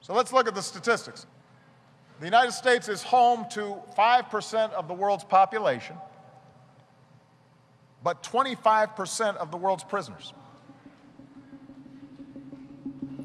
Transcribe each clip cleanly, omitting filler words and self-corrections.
So let's look at the statistics. The United States is home to 5% of the world's population, but 25% of the world's prisoners.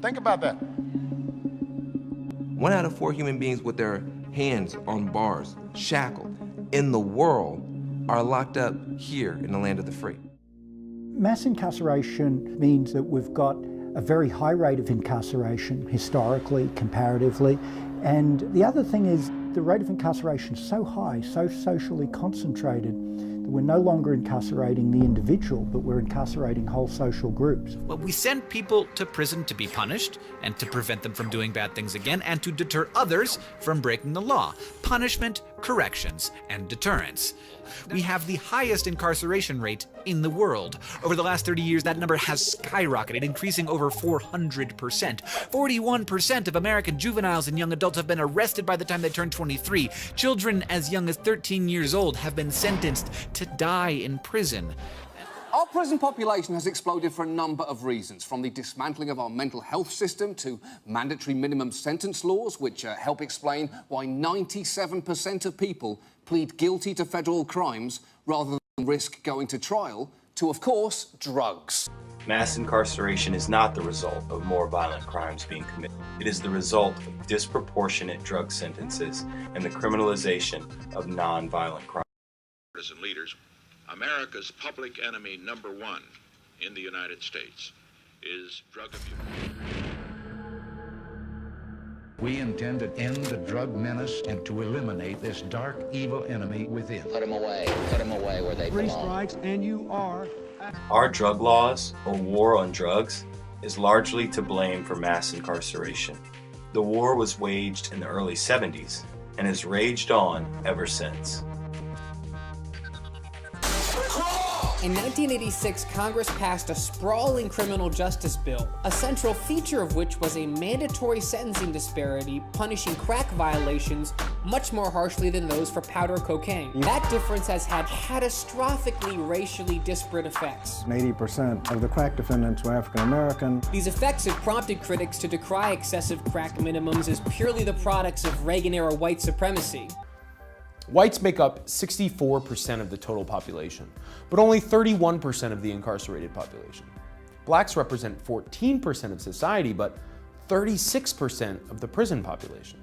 Think about that. 1 out of 4 human beings with their hands on bars, shackled, in the world are locked up here in the land of the free. Mass incarceration means that we've got a very high rate of incarceration, historically, comparatively. And the other thing is the rate of incarceration is so high, so socially concentrated, that we're no longer incarcerating the individual, but we're incarcerating whole social groups. Well, we send people to prison to be punished and to prevent them from doing bad things again and to deter others from breaking the law. Punishment, corrections, and deterrence. We have the highest incarceration rate in the world. Over the last 30 years, that number has skyrocketed, increasing over 400%. 41% of American juveniles and young adults have been arrested by the time they turn 23. Children as young as 13 years old have been sentenced to die in prison. Our prison population has exploded for a number of reasons, from the dismantling of our mental health system to mandatory minimum sentence laws, which help explain why 97% of people plead guilty to federal crimes rather than risk going to trial, to, of course, drugs. Mass incarceration is not the result of more violent crimes being committed. It is the result of disproportionate drug sentences and the criminalization of non-violent crimes. Prison leaders, America's public enemy number 1 in the United States is drug abuse. We intend to end the drug menace and to eliminate this dark, evil enemy within. Put them away where they belong. 3 strikes and you are... Our drug laws, or war on drugs, is largely to blame for mass incarceration. The war was waged in the early 70s and has raged on ever since. In 1986, Congress passed a sprawling criminal justice bill, a central feature of which was a mandatory sentencing disparity punishing crack violations much more harshly than those for powder cocaine. That difference has had catastrophically racially disparate effects. 80% of the crack defendants were African American. These effects have prompted critics to decry excessive crack minimums as purely the products of Reagan-era white supremacy. Whites make up 64% of the total population, but only 31% of the incarcerated population. Blacks represent 14% of society, but 36% of the prison population.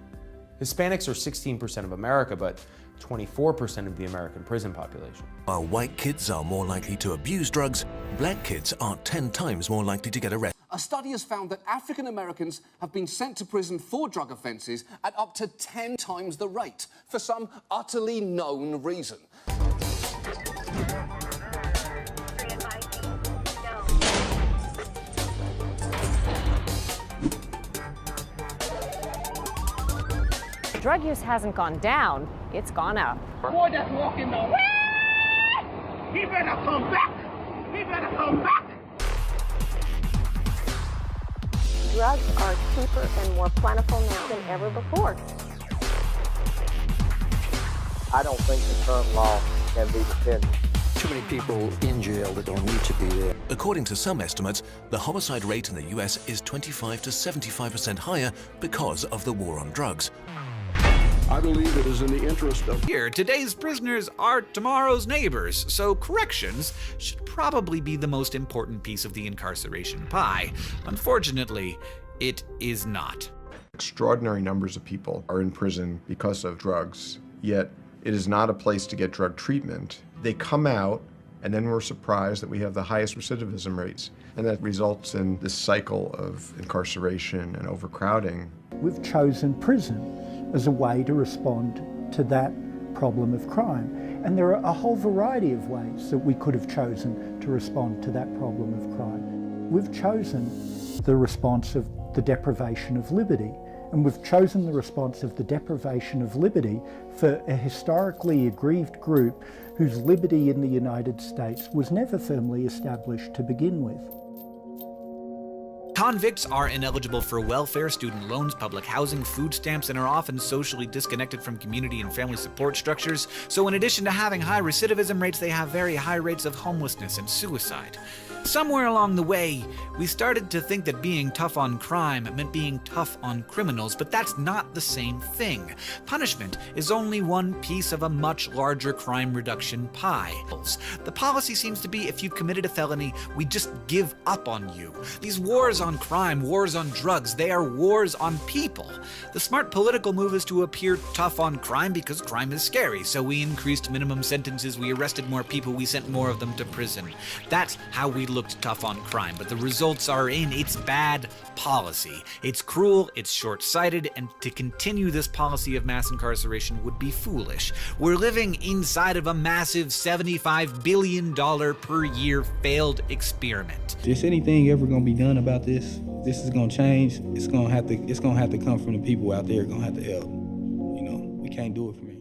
Hispanics are 16% of America, but 24% of the American prison population. While white kids are more likely to abuse drugs, black kids are 10 times more likely to get arrested. A study has found that African Americans have been sent to prison for drug offences at up to 10 times the rate, for some utterly known reason. Drug use hasn't gone down, it's gone up. Boy that's walking the way, he better come back! He better come back! Drugs are cheaper and more plentiful now than ever before. I don't think the current law can be defended. Too many people in jail that don't need to be there. According to some estimates, the homicide rate in the US is 25 to 75% higher because of the war on drugs. I believe it is in the interest of... Here, today's prisoners are tomorrow's neighbors, so corrections should probably be the most important piece of the incarceration pie. Unfortunately, it is not. Extraordinary numbers of people are in prison because of drugs, yet it is not a place to get drug treatment. They come out, and then we're surprised that we have the highest recidivism rates, and that results in this cycle of incarceration and overcrowding. We've chosen prison as a way to respond to that problem of crime. And there are a whole variety of ways that we could have chosen to respond to that problem of crime. We've chosen the response of the deprivation of liberty, and we've chosen the response of the deprivation of liberty for a historically aggrieved group whose liberty in the United States was never firmly established to begin with. Convicts are ineligible for welfare, student loans, public housing, food stamps, and are often socially disconnected from community and family support structures. So in addition to having high recidivism rates, they have very high rates of homelessness and suicide. Somewhere along the way, we started to think that being tough on crime meant being tough on criminals, but that's not the same thing. Punishment is only one piece of a much larger crime reduction pie. The policy seems to be if you've committed a felony, we just give up on you. These wars on crime, wars on drugs, they are wars on people. The smart political move is to appear tough on crime because crime is scary, so we increased minimum sentences, we arrested more people, we sent more of them to prison. That's how we looked tough on crime, but the results are in. It's bad policy. It's cruel, it's short-sighted, and to continue this policy of mass incarceration would be foolish. We're living inside of a massive $75 billion per year failed experiment. Is anything ever gonna be done about this? This is gonna change. It's gonna have to come from the people out there. Gonna have to help. You know, we can't do it from here.